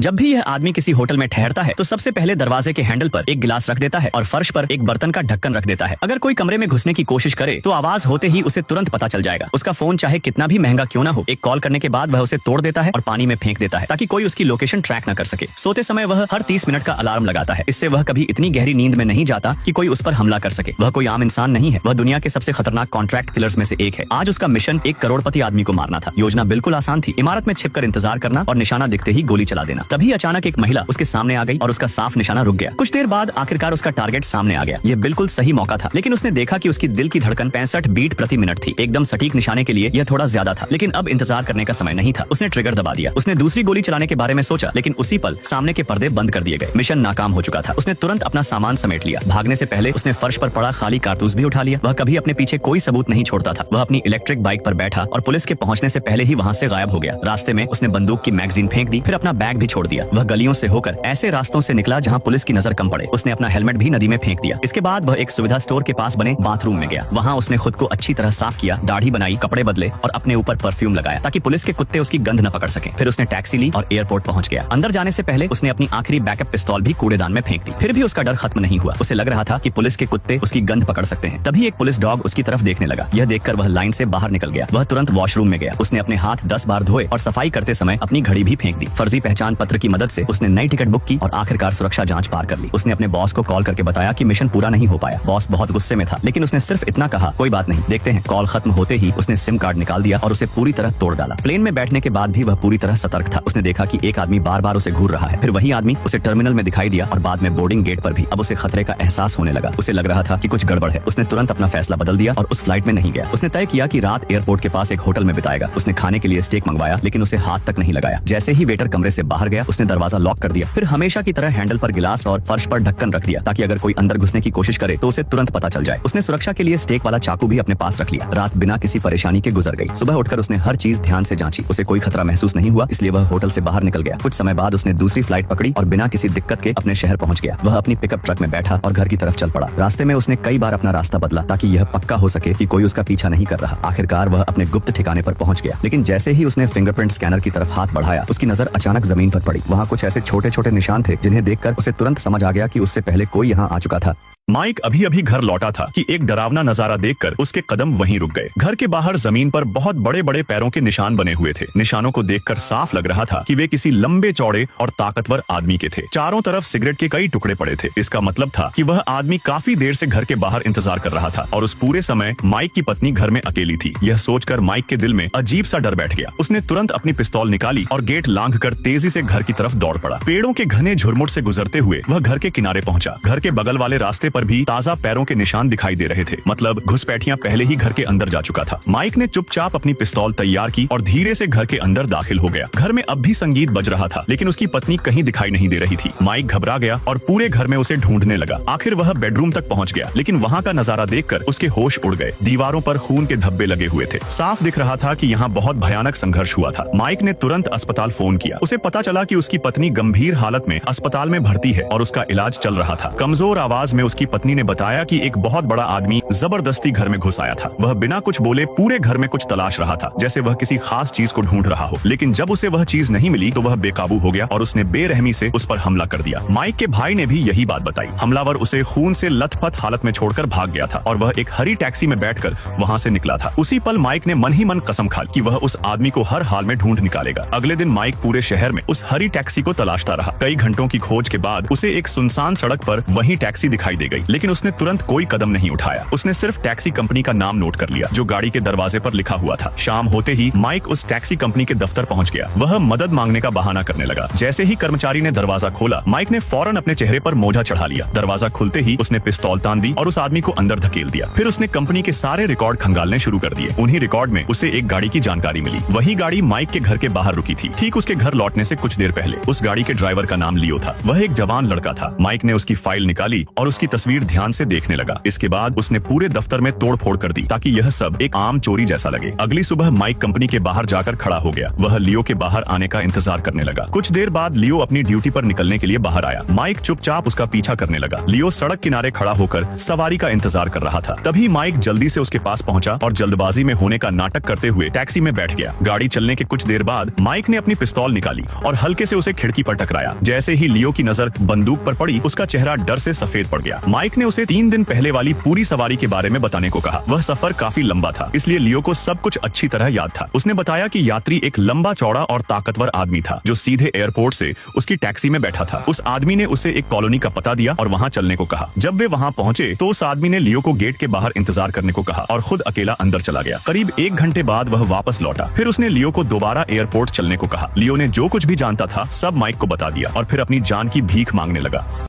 जब भी यह आदमी किसी होटल में ठहरता है तो सबसे पहले दरवाजे के हैंडल पर एक गिलास रख देता है और फर्श पर एक बर्तन का ढक्कन रख देता है। अगर कोई कमरे में घुसने की कोशिश करे तो आवाज होते ही उसे तुरंत पता चल जाएगा। उसका फोन चाहे कितना भी महंगा क्यों ना हो, एक कॉल करने के बाद वह उसे तोड़ देता है और पानी में फेंक देता है ताकि कोई उसकी लोकेशन ट्रैक न कर सके। सोते समय वह हर 30 मिनट का अलार्म लगाता है। इससे वह कभी इतनी गहरी नींद में नहीं जाता कि कोई उस पर हमला कर सके। वह कोई आम इंसान नहीं है, वह दुनिया के सबसे खतरनाक कॉन्ट्रैक्ट किलर्स में से एक है। आज उसका मिशन एक करोड़पति आदमी को मारना था। योजना बिल्कुल आसान थी, इमारत में छिपकर इंतजार करना और निशाना दिखते ही गोली चला देना। तभी अचानक एक महिला उसके सामने आ गई और उसका साफ निशाना रुक गया। कुछ देर बाद आखिरकार उसका टारगेट सामने आ गया। यह बिल्कुल सही मौका था, लेकिन उसने देखा कि उसकी दिल की धड़कन 65 बीट प्रति मिनट थी। एकदम सटीक निशाने के लिए यह थोड़ा ज्यादा था, लेकिन अब इंतजार करने का समय नहीं था। उसने ट्रिगर दबा दिया। उसने दूसरी गोली चलाने के बारे में सोचा, लेकिन उसी पल सामने के पर्दे बंद कर दिए गए। मिशन नाकाम हो चुका था। उसने तुरंत अपना सामान समेट लिया। भागने से पहले उसने फर्श पर पड़ा खाली कारतूस भी उठा लिया। वह कभी अपने पीछे कोई सबूत नहीं छोड़ता था। वह अपनी इलेक्ट्रिक बाइक पर बैठा और पुलिस के पहुंचने से पहले ही वहां से गायब हो गया। रास्ते में उसने बंदूक की मैगजीन फेंक दी, फिर अपना बैग भी छोड़ दिया। वह गलियों से होकर ऐसे रास्तों से निकला जहां पुलिस की नजर कम पड़े। उसने अपना हेलमेट भी नदी में फेंक दिया। इसके बाद वह एक सुविधा स्टोर के पास बने बाथरूम में गया। वहां उसने खुद को अच्छी तरह साफ किया, दाढ़ी बनाई, कपड़े बदले और अपने ऊपर परफ्यूम लगाया ताकि पुलिस के कुत्ते उसकी गंध न पकड़ सके। फिर उसने टैक्सी ली और एयरपोर्ट पहुंच गया। अंदर जाने से पहले उसने अपनी आखिरी बैकअप पिस्तौल भी कूड़ेदान में फेंक दी। फिर भी उसका डर खत्म नहीं हुआ। उसे लग रहा था कि पुलिस के कुत्ते उसकी गंध पकड़ सकते हैं। तभी एक पुलिस डॉग उसकी तरफ देखने लगा। यह देखकर वह लाइन से बाहर निकल गया। वह तुरंत वॉशरूम में गया। उसने अपने हाथ 10 बार धोए और सफाई करते समय अपनी घड़ी भी फेंक दी। फर्जी पहचान पत्र की मदद से उसने नई टिकट बुक की और आखिरकार सुरक्षा जांच पार कर ली। उसने अपने बॉस को कॉल करके बताया कि मिशन पूरा नहीं हो पाया। बॉस बहुत गुस्से में था, लेकिन उसने सिर्फ इतना कहा, कोई बात नहीं, देखते हैं। कॉल खत्म होते ही उसने सिम कार्ड निकाल दिया और उसे पूरी तरह तोड़ डाला। प्लेन में बैठने के बाद भी वह पूरी तरह सतर्क था। उसने देखा कि एक आदमी बार बार उसे घूर रहा है। फिर वही आदमी उसे टर्मिनल में दिखाई दिया और बाद में बोर्डिंग गेट पर भी। अब उसे खतरे का एहसास होने लगा। उसे लग रहा था कि कुछ गड़बड़ है। उसने तुरंत अपना फैसला बदल दिया और उस फ्लाइट में नहीं गया। उसने तय किया कि रात एयरपोर्ट के पास एक होटल में बिताएगा। उसने खाने के लिए स्टेक मंगवाया, लेकिन उसे हाथ तक नहीं लगाया। जैसे ही वेटर कमरे से बाहर गया, उसने दरवाजा लॉक कर दिया। फिर हमेशा की तरह हैंडल पर गिलास और फर्श पर ढक्कन रख दिया ताकि अगर कोई अंदर घुसने की कोशिश करे तो उसे तुरंत पता चल जाए। उसने सुरक्षा के लिए स्टेक वाला चाकू भी अपने पास रख लिया। रात बिना किसी परेशानी के गुजर गई। सुबह उठकर उसने हर चीज ध्यान से जांची। उसे कोई खतरा महसूस नहीं हुआ, इसलिए वह होटल से बाहर निकल गया। कुछ समय बाद उसने दूसरी फ्लाइट पकड़ी और बिना किसी दिक्कत के अपने शहर पहुंच गया। वह अपनी पिकअप ट्रक में बैठा और घर की तरफ चल पड़ा। रास्ते में उसने कई बार अपना रास्ता बदला ताकि यह पक्का हो सके कि कोई उसका पीछा नहीं कर रहा। आखिरकार वह अपने गुप्त ठिकाने पर पहुंच गया, लेकिन जैसे ही उसने फिंगरप्रिंट स्कैनर की तरफ हाथ बढ़ाया, उसकी नजर अचानक जमीन पर पड़ी। वहाँ कुछ ऐसे छोटे छोटे निशान थे जिन्हें देखकर उसे तुरंत समझ आ गया कि उससे पहले कोई यहाँ आ चुका था। माइक अभी अभी घर लौटा था कि एक डरावना नजारा देखकर उसके कदम वहीं रुक गए। घर के बाहर जमीन पर बहुत बड़े बड़े पैरों के निशान बने हुए थे। निशानों को देखकर साफ लग रहा था कि वे किसी लंबे चौड़े और ताकतवर आदमी के थे। चारों तरफ सिगरेट के कई टुकड़े पड़े थे। इसका मतलब था कि वह आदमी काफी देर से घर के बाहर इंतजार कर रहा था और उस पूरे समय माइक की पत्नी घर में अकेली थी। यह सोचकर माइक के दिल में अजीब सा डर बैठ गया। उसने तुरंत अपनी पिस्तौल निकाली और गेट लांघ कर तेजी से घर की तरफ दौड़ पड़ा। पेड़ों के घने झुरमुट से गुजरते हुए वह घर के किनारे पहुंचा। घर के बगल वाले रास्ते पर भी ताजा पैरों के निशान दिखाई दे रहे थे। मतलब घुसपैठियां पहले ही घर के अंदर जा चुका था। माइक ने चुपचाप अपनी पिस्तौल तैयार की और धीरे से घर के अंदर दाखिल हो गया। घर में अब भी संगीत बज रहा था, लेकिन उसकी पत्नी कहीं दिखाई नहीं दे रही थी। माइक घबरा गया और पूरे घर में उसे ढूंढने लगा। आखिर वह बेडरूम तक पहुंच गया, लेकिन वहां का नजारा देखकर उसके होश उड़ गए। दीवारों पर खून के धब्बे लगे हुए थे। साफ दिख रहा था कि यहाँ बहुत भयानक संघर्ष हुआ था। माइक ने तुरंत अस्पताल फोन किया। उसे पता चला कि उसकी पत्नी गंभीर हालत में अस्पताल में भर्ती है और उसका इलाज चल रहा था। कमजोर आवाज में उसकी पत्नी ने बताया कि एक बहुत बड़ा आदमी जबरदस्ती घर में घुस आया था। वह बिना कुछ बोले पूरे घर में कुछ तलाश रहा था, जैसे वह किसी खास चीज को ढूंढ रहा हो। लेकिन जब उसे वह चीज नहीं मिली तो वह बेकाबू हो गया और उसने बेरहमी से उस पर हमला कर दिया। माइक के भाई ने भी यही बात बताई। हमलावर उसे खून से लथपथ हालत में छोड़कर भाग गया था और वह एक हरी टैक्सी में बैठकर वहां से निकला था। उसी पल माइक ने मन ही मन कसम खा ली कि वह उस आदमी को हर हाल में ढूंढ निकालेगा। अगले दिन माइक पूरे शहर में उस हरी टैक्सी को तलाशता रहा। कई घंटों की खोज के बाद उसे एक सुनसान सड़क पर वही टैक्सी दिखाई दे गई, लेकिन उसने तुरंत कोई कदम नहीं उठाया। उसने सिर्फ टैक्सी कंपनी का नाम नोट कर लिया जो गाड़ी के दरवाजे पर लिखा हुआ था। शाम होते ही माइक उस टैक्सी कंपनी के दफ्तर पहुंच गया। वह मदद मांगने का बहाना करने लगा। जैसे ही कर्मचारी ने दरवाजा खोला, माइक ने फौरन अपने चेहरे पर मोजा चढ़ा लिया। दरवाजा खुलते ही उसने पिस्तौल तान दी और उस आदमी को अंदर धकेल दिया। फिर उसने कंपनी के सारे रिकॉर्ड खंगालने शुरू कर दिए। उन्हीं रिकॉर्ड में उसे एक गाड़ी की जानकारी मिली। वही गाड़ी माइक के घर के बाहर रुकी थी। ठीक उसके घर लौटने से कुछ देर पहले उस गाड़ी के ड्राइवर का नाम लियो था। वह एक जवान लड़का था। माइक ने उसकी फाइल निकाली और उसकी तस्वीर ध्यान से देखने लगा। इसके बाद उसने पूरे दफ्तर में तोड़फोड़ कर दी ताकि यह सब एक आम चोरी जैसा लगे। अगली सुबह माइक कंपनी के बाहर जाकर खड़ा हो गया। वह लियो के बाहर आने का इंतजार करने लगा। कुछ देर बाद लियो अपनी ड्यूटी पर निकलने के लिए बाहर आया। माइक चुपचाप उसका पीछा करने लगा। लियो सड़क किनारे खड़ा होकर सवारी का इंतजार कर रहा था। तभी माइक जल्दी से उसके पास पहुंचा और जल्दबाजी में होने का नाटक करते हुए टैक्सी में बैठ गया। गाड़ी चलने के कुछ देर बाद माइक ने अपनी पिस्तौल निकाली और हल्के से उसे खिड़की पर टकराया। जैसे ही लियो की नजर बंदूक पर पड़ी, उसका चेहरा डर से सफेद पड़ गया। माइक ने उसे 3 दिन पहले वाली पूरी सवारी के बारे में बताने को कहा। वह सफर काफी लंबा था, इसलिए लियो को सब कुछ अच्छी तरह याद था। उसने बताया कि यात्री एक लंबा चौड़ा और ताकतवर आदमी था जो सीधे एयरपोर्ट से उसकी टैक्सी में बैठा था। उस आदमी ने उसे एक कॉलोनी का पता दिया और वहाँ चलने को कहा। जब वे वहाँ पहुंचे तो उस आदमी ने लियो को गेट के बाहर इंतजार करने को कहा और खुद अकेला अंदर चला गया। करीब 1 घंटे बाद वह वापस लौटा। फिर उसने लियो को दोबारा एयरपोर्ट चलने को कहा। लियो ने जो कुछ भी जानता था सब माइक को बता दिया और फिर अपनी जान की भीख मांगने लगा।